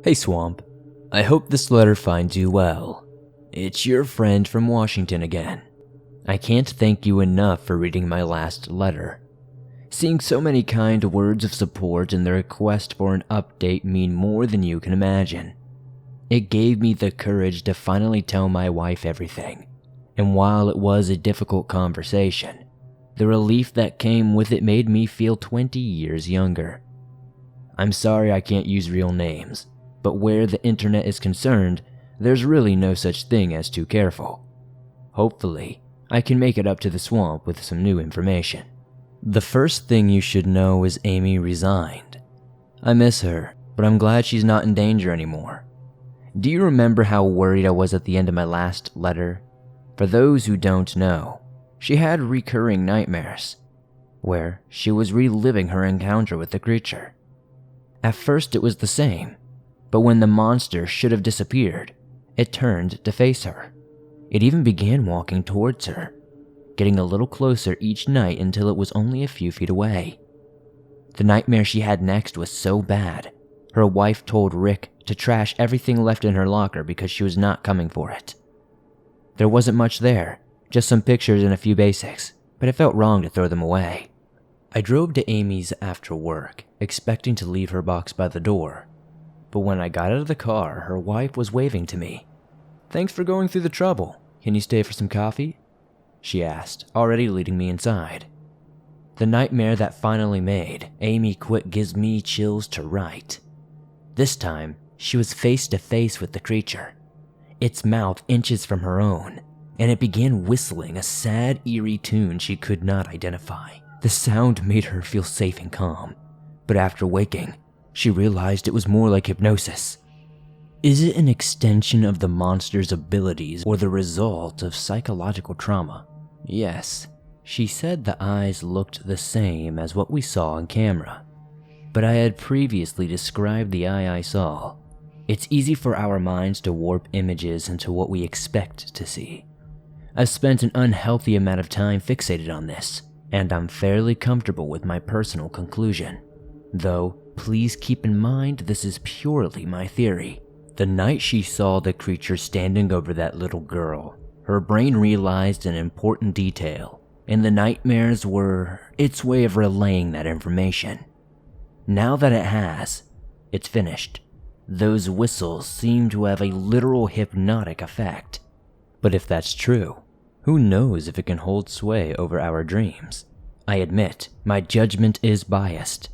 Hey Swamp, I hope this letter finds you well. It's your friend from Washington again. I can't thank you enough for reading my last letter. Seeing so many kind words of support and the request for an update mean more than you can imagine. It gave me the courage to finally tell my wife everything, and while it was a difficult conversation, the relief that came with it made me feel 20 years younger. I'm sorry I can't use real names, but where the internet is concerned, there's really no such thing as too careful. Hopefully, I can make it up to the swamp with some new information. The first thing you should know is Amy resigned. I miss her, but I'm glad she's not in danger anymore. Do you remember how worried I was at the end of my last letter? For those who don't know, she had recurring nightmares, where she was reliving her encounter with the creature. At first it was the same, but when the monster should have disappeared, it turned to face her. It even began walking towards her, getting a little closer each night until it was only a few feet away. The nightmare she had next was so bad, her wife told Rick to trash everything left in her locker because she was not coming for it. There wasn't much there, just some pictures and a few basics, but it felt wrong to throw them away. I drove to Amy's after work, expecting to leave her box by the door. But when I got out of the car, her wife was waving to me. "Thanks for going through the trouble. Can you stay for some coffee?" she asked, already leading me inside. The nightmare that finally made Amy quit gives me chills to write. This time, she was face to face with the creature, its mouth inches from her own, and it began whistling a sad, eerie tune she could not identify. The sound made her feel safe and calm, but after waking, she realized it was more like hypnosis. Is it an extension of the monster's abilities or the result of psychological trauma? Yes, she said the eyes looked the same as what we saw on camera, but I had previously described the eye I saw. It's easy for our minds to warp images into what we expect to see. I've spent an unhealthy amount of time fixated on this, and I'm fairly comfortable with my personal conclusion. Though, please keep in mind this is purely my theory. The night she saw the creature standing over that little girl, her brain realized an important detail, and the nightmares were its way of relaying that information. Now that it has, it's finished. Those whistles seem to have a literal hypnotic effect. But if that's true, who knows if it can hold sway over our dreams? I admit, my judgment is biased.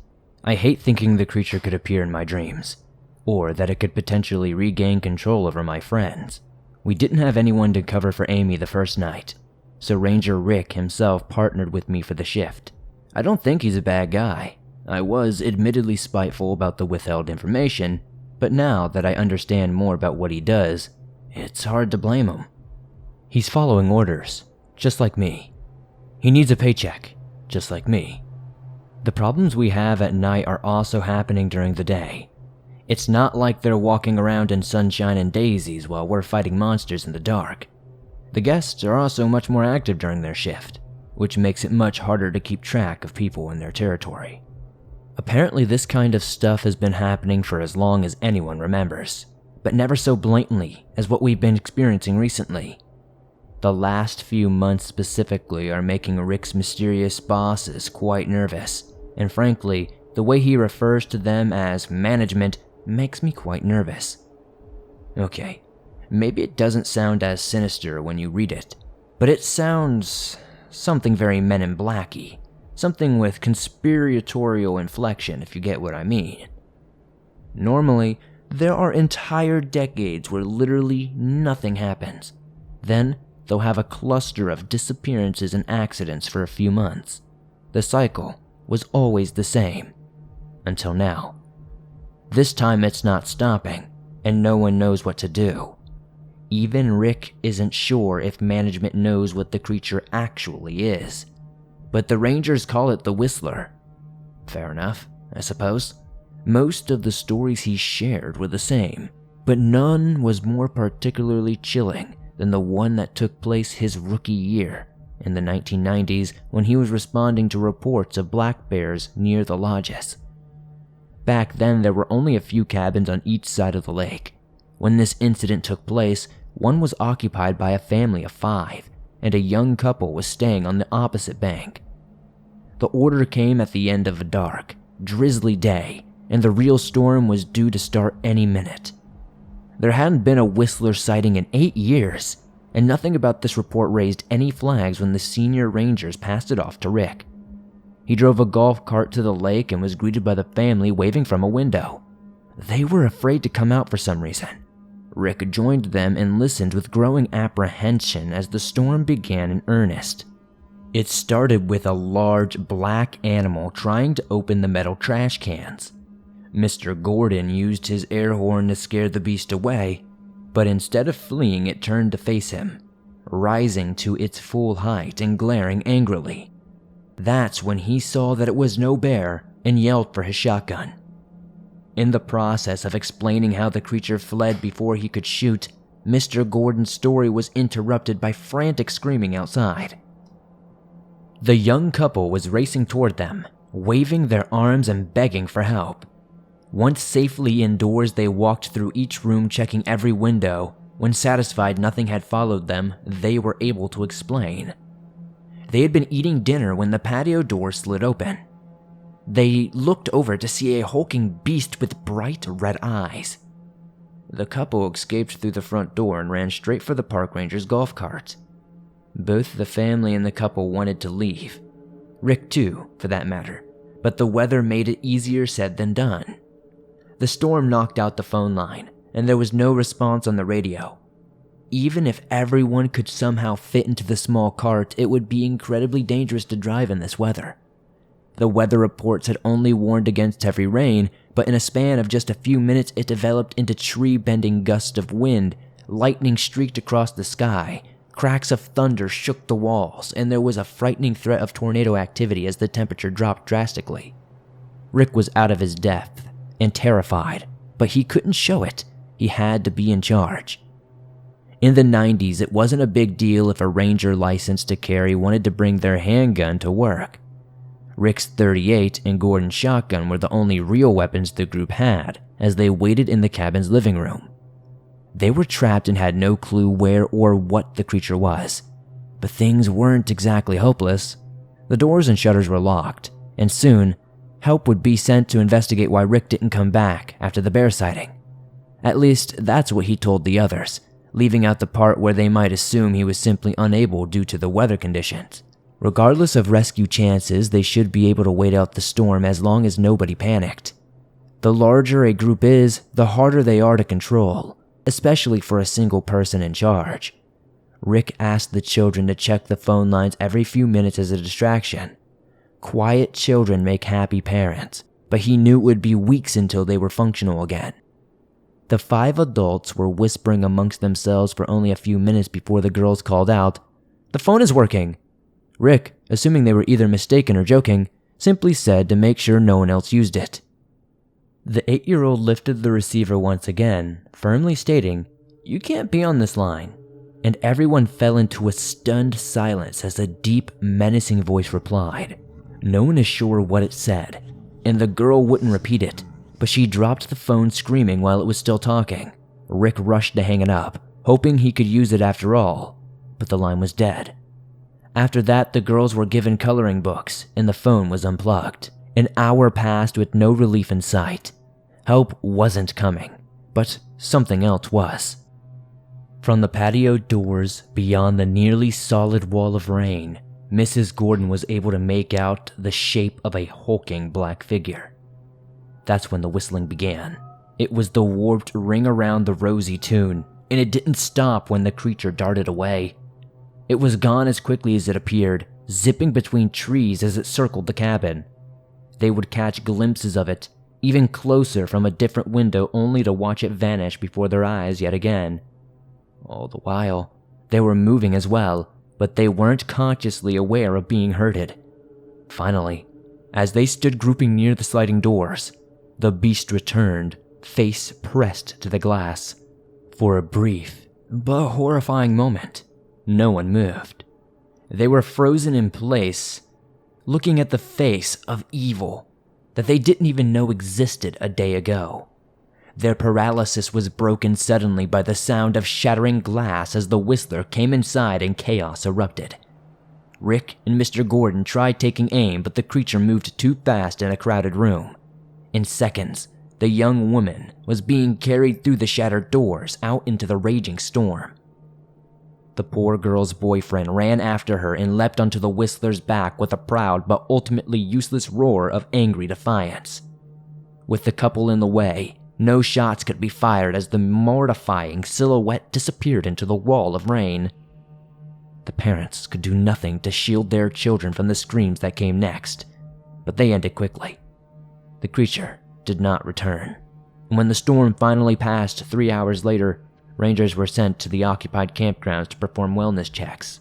I hate thinking the creature could appear in my dreams, or that it could potentially regain control over my friends. We didn't have anyone to cover for Amy the first night, so Ranger Rick himself partnered with me for the shift. I don't think he's a bad guy. I was admittedly spiteful about the withheld information, but now that I understand more about what he does, it's hard to blame him. He's following orders, just like me. He needs a paycheck, just like me. The problems we have at night are also happening during the day. It's not like they're walking around in sunshine and daisies while we're fighting monsters in the dark. The guests are also much more active during their shift, which makes it much harder to keep track of people in their territory. Apparently this kind of stuff has been happening for as long as anyone remembers, but never so blatantly as what we've been experiencing recently. The last few months specifically are making Rick's mysterious bosses quite nervous, and frankly, the way he refers to them as management makes me quite nervous. Okay, maybe it doesn't sound as sinister when you read it, but it sounds something very Men in Black-y, something with conspiratorial inflection, if you get what I mean. Normally, there are entire decades where literally nothing happens. Then, they'll have a cluster of disappearances and accidents for a few months. The cycle was always the same, until now. This time it's not stopping, and no one knows what to do. Even Rick isn't sure if management knows what the creature actually is. But the Rangers call it the Whistler. Fair enough, I suppose. Most of the stories he shared were the same, but none was more particularly chilling than the one that took place his rookie year, in the 1990s, when he was responding to reports of black bears near the lodges. Back then, there were only a few cabins on each side of the lake. When this incident took place, one was occupied by a family of 5, and a young couple was staying on the opposite bank. The order came at the end of a dark, drizzly day, and the real storm was due to start any minute. There hadn't been a Whistler sighting in 8 years, and nothing about this report raised any flags when the senior rangers passed it off to Rick. He drove a golf cart to the lake and was greeted by the family waving from a window. They were afraid to come out for some reason. Rick joined them and listened with growing apprehension as the storm began in earnest. It started with a large black animal trying to open the metal trash cans. Mr. Gordon used his air horn to scare the beast away, but instead of fleeing, it turned to face him, rising to its full height and glaring angrily. That's when he saw that it was no bear and yelled for his shotgun. In the process of explaining how the creature fled before he could shoot, Mr. Gordon's story was interrupted by frantic screaming outside. The young couple was racing toward them, waving their arms and begging for help. Once safely indoors, they walked through each room, checking every window. When satisfied nothing had followed them, they were able to explain. They had been eating dinner when the patio door slid open. They looked over to see a hulking beast with bright red eyes. The couple escaped through the front door and ran straight for the park ranger's golf cart. Both the family and the couple wanted to leave. Rick too, for that matter, but the weather made it easier said than done. The storm knocked out the phone line, and there was no response on the radio. Even if everyone could somehow fit into the small cart, it would be incredibly dangerous to drive in this weather. The weather reports had only warned against heavy rain, but in a span of just a few minutes it developed into tree-bending gusts of wind, lightning streaked across the sky, cracks of thunder shook the walls, and there was a frightening threat of tornado activity as the temperature dropped drastically. Rick was out of his depth and terrified, but he couldn't show it. He had to be in charge. In the 90s, it wasn't a big deal if a ranger licensed to carry wanted to bring their handgun to work. Rick's .38 and Gordon's shotgun were the only real weapons the group had as they waited in the cabin's living room. They were trapped and had no clue where or what the creature was, but things weren't exactly hopeless. The doors and shutters were locked, and soon, help would be sent to investigate why Rick didn't come back after the bear sighting. At least, that's what he told the others, leaving out the part where they might assume he was simply unable due to the weather conditions. Regardless of rescue chances, they should be able to wait out the storm as long as nobody panicked. The larger a group is, the harder they are to control, especially for a single person in charge. Rick asked the children to check the phone lines every few minutes as a distraction. Quiet children make happy parents, but he knew it would be weeks until they were functional again. The 5 adults were whispering amongst themselves for only a few minutes before the girls called out, "The phone is working!" Rick, assuming they were either mistaken or joking, simply said to make sure no one else used it. The 8-year-old lifted the receiver once again, firmly stating, "You can't be on this line," and everyone fell into a stunned silence as a deep, menacing voice replied. No one is sure what it said, and the girl wouldn't repeat it, but she dropped the phone screaming while it was still talking. Rick rushed to hang it up, hoping he could use it after all, but the line was dead. After that, the girls were given coloring books, and the phone was unplugged. An hour passed with no relief in sight. Help wasn't coming, but something else was. From the patio doors, beyond the nearly solid wall of rain, Mrs. Gordon was able to make out the shape of a hulking black figure. That's when the whistling began. It was the warped ring around the rosy tune, and it didn't stop when the creature darted away. It was gone as quickly as it appeared, zipping between trees as it circled the cabin. They would catch glimpses of it, even closer from a different window, only to watch it vanish before their eyes yet again. All the while, they were moving as well, but they weren't consciously aware of being hurted. Finally, as they stood grouping near the sliding doors, the beast returned, face pressed to the glass. For a brief, but horrifying moment, no one moved. They were frozen in place, looking at the face of evil, that they didn't even know existed a day ago. Their paralysis was broken suddenly by the sound of shattering glass as the Whistler came inside and chaos erupted. Rick and Mr. Gordon tried taking aim, but the creature moved too fast in a crowded room. In seconds, the young woman was being carried through the shattered doors out into the raging storm. The poor girl's boyfriend ran after her and leapt onto the Whistler's back with a proud but ultimately useless roar of angry defiance. With the couple in the way, no shots could be fired as the mortifying silhouette disappeared into the wall of rain. The parents could do nothing to shield their children from the screams that came next, but they ended quickly. The creature did not return, and when the storm finally passed 3 hours later, rangers were sent to the occupied campgrounds to perform wellness checks.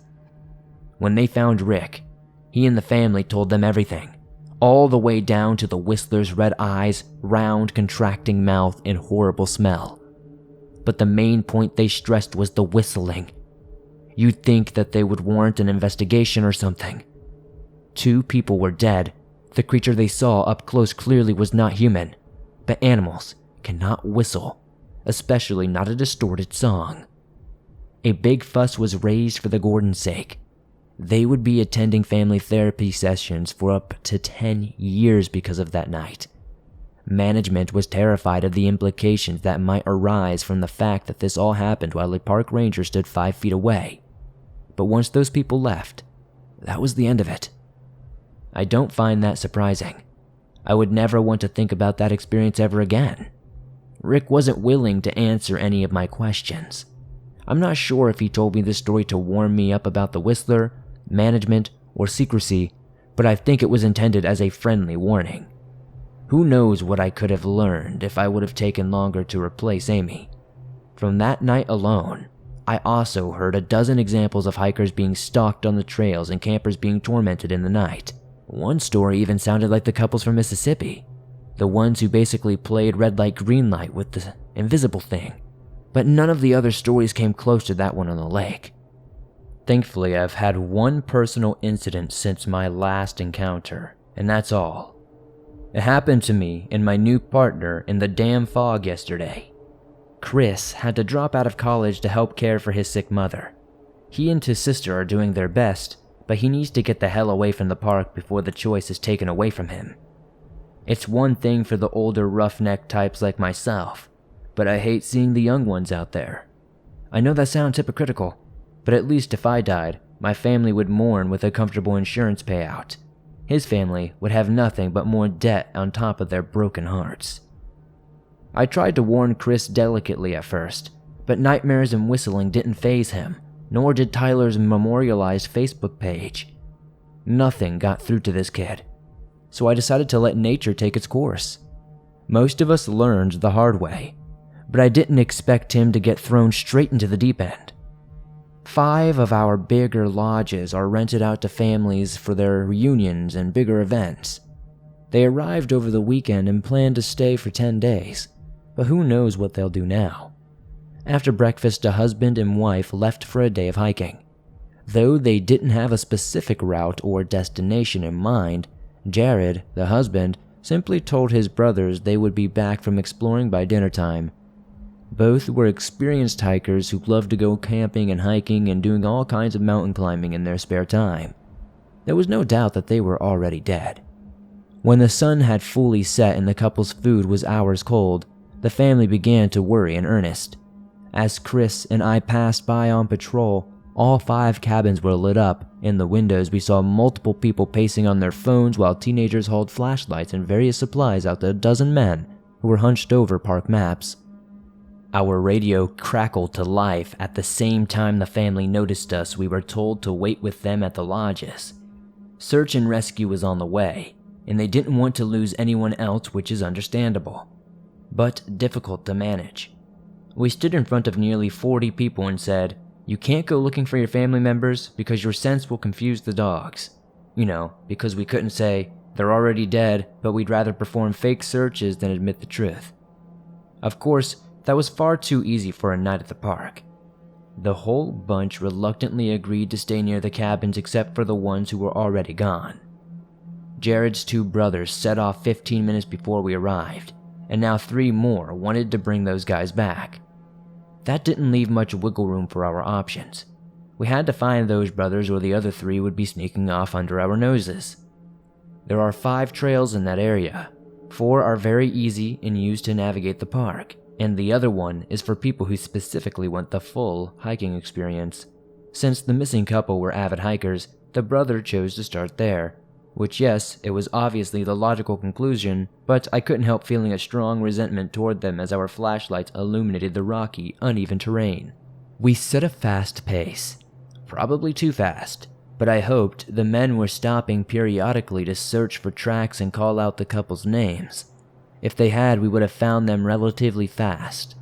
When they found Rick, he and the family told them everything, all the way down to the Whistler's red eyes, round, contracting mouth, and horrible smell. But the main point they stressed was the whistling. You'd think that they would warrant an investigation or something. 2 people were dead. The creature they saw up close clearly was not human, but animals cannot whistle, especially not a distorted song. A big fuss was raised for the Gordons' sake. They would be attending family therapy sessions for up to 10 years because of that night. Management was terrified of the implications that might arise from the fact that this all happened while a park ranger stood 5 feet away. But once those people left, that was the end of it. I don't find that surprising. I would never want to think about that experience ever again. Rick wasn't willing to answer any of my questions. I'm not sure if he told me this story to warm me up about the Whistler, management, or secrecy, but I think it was intended as a friendly warning. Who knows what I could have learned if I would have taken longer to replace Amy. From that night alone, I also heard a dozen examples of hikers being stalked on the trails and campers being tormented in the night. One story even sounded like the couples from Mississippi, the ones who basically played red light green light with the invisible thing, but none of the other stories came close to that one on the lake. Thankfully, I've had one personal incident since my last encounter, and that's all. It happened to me and my new partner in the damn fog yesterday. Chris had to drop out of college to help care for his sick mother. He and his sister are doing their best, but he needs to get the hell away from the park before the choice is taken away from him. It's one thing for the older roughneck types like myself, but I hate seeing the young ones out there. I know that sounds hypocritical, but at least if I died, my family would mourn with a comfortable insurance payout. His family would have nothing but more debt on top of their broken hearts. I tried to warn Chris delicately at first, but nightmares and whistling didn't faze him, nor did Tyler's memorialized Facebook page. Nothing got through to this kid, so I decided to let nature take its course. Most of us learned the hard way, but I didn't expect him to get thrown straight into the deep end. 5 of our bigger lodges are rented out to families for their reunions and bigger events. They arrived over the weekend and planned to stay for 10 days, but who knows what they'll do now. After breakfast, a husband and wife left for a day of hiking. Though they didn't have a specific route or destination in mind, Jared, the husband, simply told his brothers they would be back from exploring by dinner time. Both were experienced hikers who loved to go camping and hiking and doing all kinds of mountain climbing in their spare time. There was no doubt that they were already dead. When the sun had fully set and the couple's food was hours cold, the family began to worry in earnest. As Chris and I passed by on patrol, all 5 cabins were lit up. In the windows, we saw multiple people pacing on their phones while teenagers hauled flashlights and various supplies out to a dozen men who were hunched over park maps. Our radio crackled to life. At the same time the family noticed us, we were told to wait with them at the lodges. Search and rescue was on the way, and they didn't want to lose anyone else, which is understandable, but difficult to manage. We stood in front of nearly 40 people and said, "You can't go looking for your family members because your scents will confuse the dogs." Because we couldn't say, "They're already dead, but we'd rather perform fake searches than admit the truth." Of course, that was far too easy for a night at the park. The whole bunch reluctantly agreed to stay near the cabins except for the ones who were already gone. Jared's 2 brothers set off 15 minutes before we arrived, and now 3 more wanted to bring those guys back. That didn't leave much wiggle room for our options. We had to find those brothers or the other 3 would be sneaking off under our noses. There are 5 trails in that area. 4 are very easy and used to navigate the park, and the other one is for people who specifically want the full hiking experience. Since the missing couple were avid hikers, the brother chose to start there, which yes, it was obviously the logical conclusion, but I couldn't help feeling a strong resentment toward them as our flashlights illuminated the rocky, uneven terrain. We set a fast pace, probably too fast, but I hoped the men were stopping periodically to search for tracks and call out the couple's names. If they had, we would have found them relatively fast.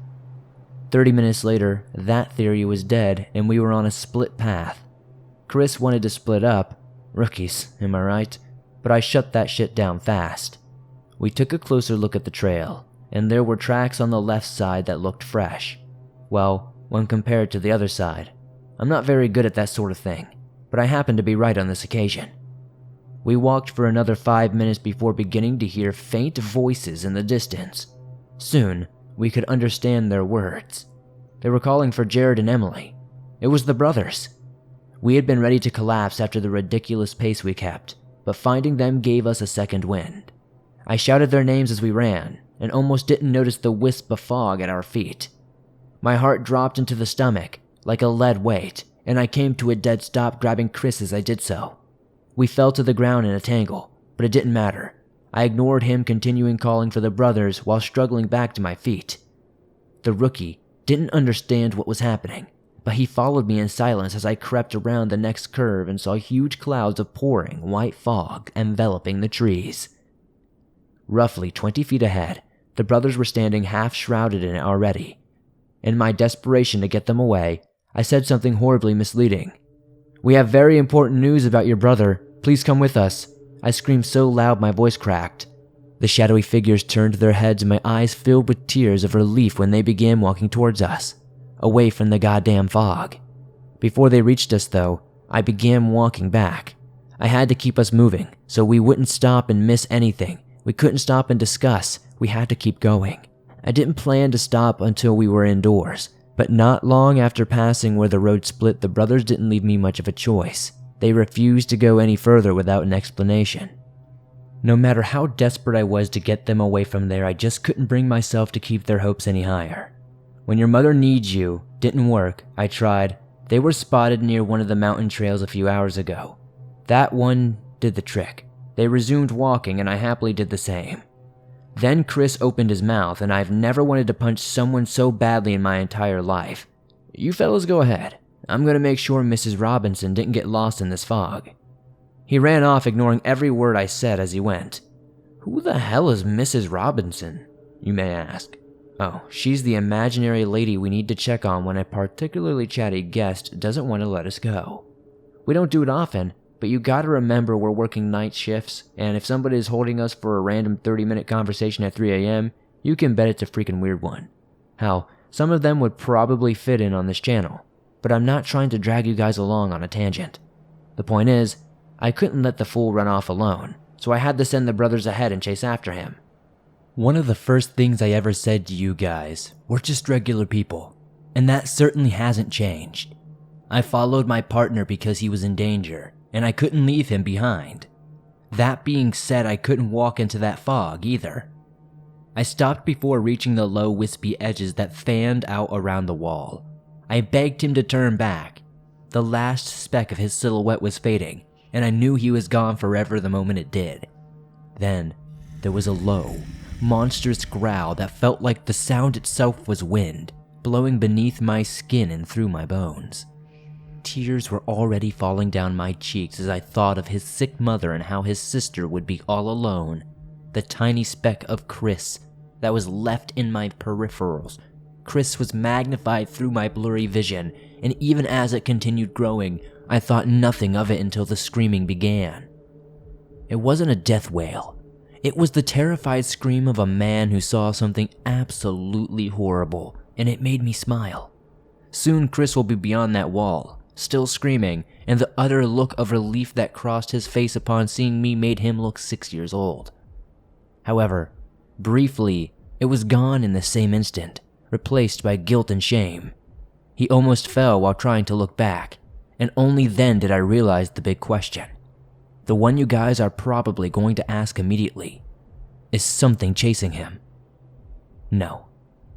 30 minutes later, that theory was dead and we were on a split path. Chris wanted to split up. Rookies, am I right? But I shut that shit down fast. We took a closer look at the trail, and there were tracks on the left side that looked fresh. Well, when compared to the other side. I'm not very good at that sort of thing, but I happened to be right on this occasion. We walked for another 5 minutes before beginning to hear faint voices in the distance. Soon, we could understand their words. They were calling for Jared and Emily. It was the brothers. We had been ready to collapse after the ridiculous pace we kept, but finding them gave us a second wind. I shouted their names as we ran, and almost didn't notice the wisp of fog at our feet. My heart dropped into the stomach, like a lead weight, and I came to a dead stop, grabbing Chris as I did so. We fell to the ground in a tangle, but it didn't matter. I ignored him, continuing calling for the brothers while struggling back to my feet. The rookie didn't understand what was happening, but he followed me in silence as I crept around the next curve and saw huge clouds of pouring white fog enveloping the trees. Roughly 20 feet ahead, the brothers were standing half shrouded in it already. In my desperation to get them away, I said something horribly misleading. "We have very important news about your brother. Please come with us." I screamed so loud my voice cracked. The shadowy figures turned their heads and my eyes filled with tears of relief when they began walking towards us, away from the goddamn fog. Before they reached us though, I began walking back. I had to keep us moving, so we wouldn't stop and miss anything. We couldn't stop and discuss. We had to keep going. I didn't plan to stop until we were indoors, but not long after passing where the road split, the brothers didn't leave me much of a choice. They refused to go any further without an explanation. No matter how desperate I was to get them away from there, I just couldn't bring myself to keep their hopes any higher. "When your mother needs you" didn't work. I tried. They were spotted near one of the mountain trails a few hours ago. That one did the trick. They resumed walking and I happily did the same. Then Chris opened his mouth, and I've never wanted to punch someone so badly in my entire life. "You fellas go ahead. I'm gonna make sure Mrs. Robinson didn't get lost in this fog." He ran off, ignoring every word I said as he went. Who the hell is Mrs. Robinson, you may ask? Oh, she's the imaginary lady we need to check on when a particularly chatty guest doesn't want to let us go. We don't do it often, but you gotta remember we're working night shifts, and if somebody is holding us for a random 30-minute conversation at 3 a.m., you can bet it's a freaking weird one. Hell, some of them would probably fit in on this channel, but I'm not trying to drag you guys along on a tangent. The point is, I couldn't let the fool run off alone, so I had to send the brothers ahead and chase after him. One of the first things I ever said to you guys, we're just regular people, and that certainly hasn't changed. I followed my partner because he was in danger, and I couldn't leave him behind. That being said, I couldn't walk into that fog either. I stopped before reaching the low, wispy edges that fanned out around the wall. I begged him to turn back. The last speck of his silhouette was fading, and I knew he was gone forever the moment it did. Then, there was a low, monstrous growl that felt like the sound itself was wind, blowing beneath my skin and through my bones. Tears were already falling down my cheeks as I thought of his sick mother and how his sister would be all alone. The tiny speck of Chris that was left in my peripherals. Chris was magnified through my blurry vision, and even as it continued growing, I thought nothing of it until the screaming began. It wasn't a death wail. It was the terrified scream of a man who saw something absolutely horrible, and it made me smile. Soon Chris will be beyond that wall, still screaming, and the utter look of relief that crossed his face upon seeing me made him look 6 years old. However, briefly, it was gone in the same instant, replaced by guilt and shame. He almost fell while trying to look back, and only then did I realize the big question. The one you guys are probably going to ask immediately. Is something chasing him? No,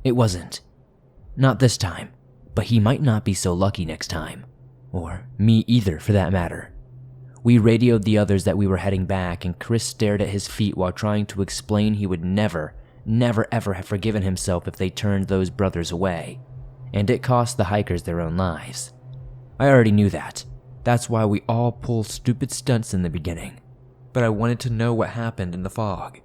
it wasn't. Not this time, but he might not be so lucky next time. Or me either, for that matter. We radioed the others that we were heading back, and Chris stared at his feet while trying to explain he would never ever have forgiven himself if they turned those brothers away, and it cost the hikers their own lives. I already knew that. That's why we all pull stupid stunts in the beginning. But I wanted to know what happened in the fog.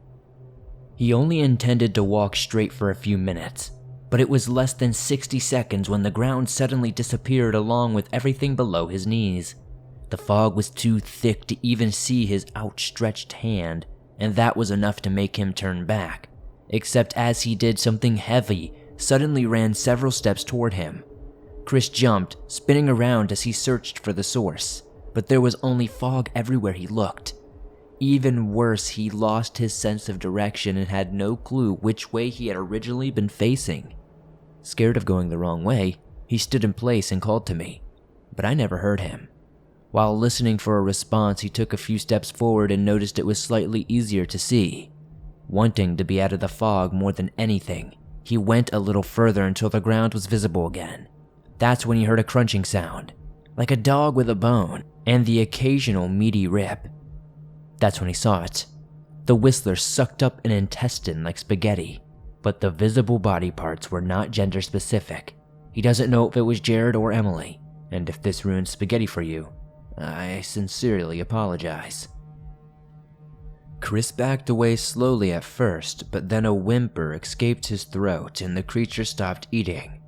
He only intended to walk straight for a few minutes, but it was less than 60 seconds when the ground suddenly disappeared along with everything below his knees. The fog was too thick to even see his outstretched hand, and that was enough to make him turn back, except as he did, something heavy suddenly ran several steps toward him. Chris jumped, spinning around as he searched for the source, but there was only fog everywhere he looked. Even worse, he lost his sense of direction and had no clue which way he had originally been facing. Scared of going the wrong way, he stood in place and called to me, but I never heard him. While listening for a response, he took a few steps forward and noticed it was slightly easier to see. Wanting to be out of the fog more than anything, he went a little further until the ground was visible again. That's when he heard a crunching sound, like a dog with a bone, and the occasional meaty rip. That's when he saw it. The Whistler sucked up an intestine like spaghetti, but the visible body parts were not gender specific. He doesn't know if it was Jared or Emily, and if this ruined spaghetti for you, I sincerely apologize. Chris backed away slowly at first, but then a whimper escaped his throat and the creature stopped eating.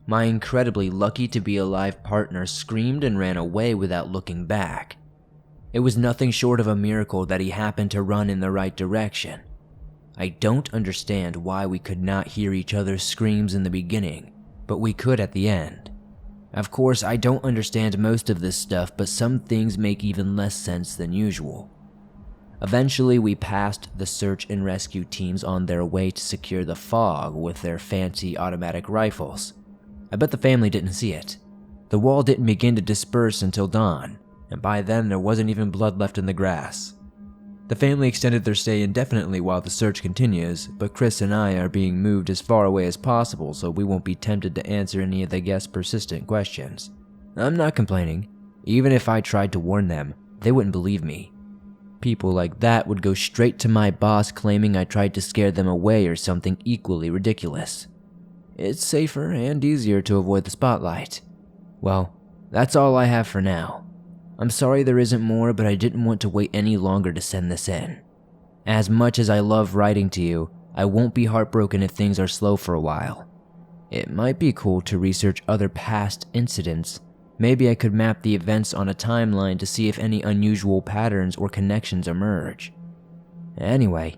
My incredibly lucky to be alive partner screamed and ran away without looking back. It was nothing short of a miracle that he happened to run in the right direction. I don't understand why we could not hear each other's screams in the beginning, but we could at the end. Of course, I don't understand most of this stuff, but some things make even less sense than usual. Eventually, we passed the search and rescue teams on their way to secure the fog with their fancy automatic rifles. I bet the family didn't see it. The wall didn't begin to disperse until dawn, and by then there wasn't even blood left in the grass. The family extended their stay indefinitely while the search continues, but Chris and I are being moved as far away as possible so we won't be tempted to answer any of the guests' persistent questions. I'm not complaining. Even if I tried to warn them, they wouldn't believe me. People like that would go straight to my boss claiming I tried to scare them away or something equally ridiculous. It's safer and easier to avoid the spotlight. Well, that's all I have for now. I'm sorry there isn't more, but I didn't want to wait any longer to send this in. As much as I love writing to you, I won't be heartbroken if things are slow for a while. It might be cool to research other past incidents. Maybe I could map the events on a timeline to see if any unusual patterns or connections emerge. Anyway,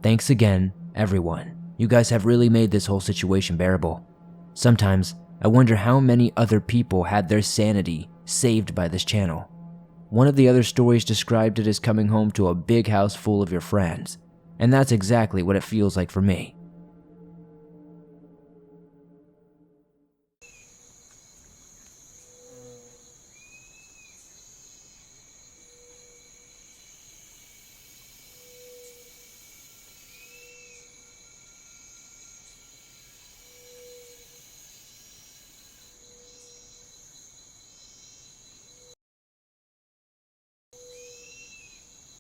thanks again, everyone. You guys have really made this whole situation bearable. Sometimes, I wonder how many other people had their sanity saved by this channel. One of the other stories described it as coming home to a big house full of your friends, and that's exactly what it feels like for me.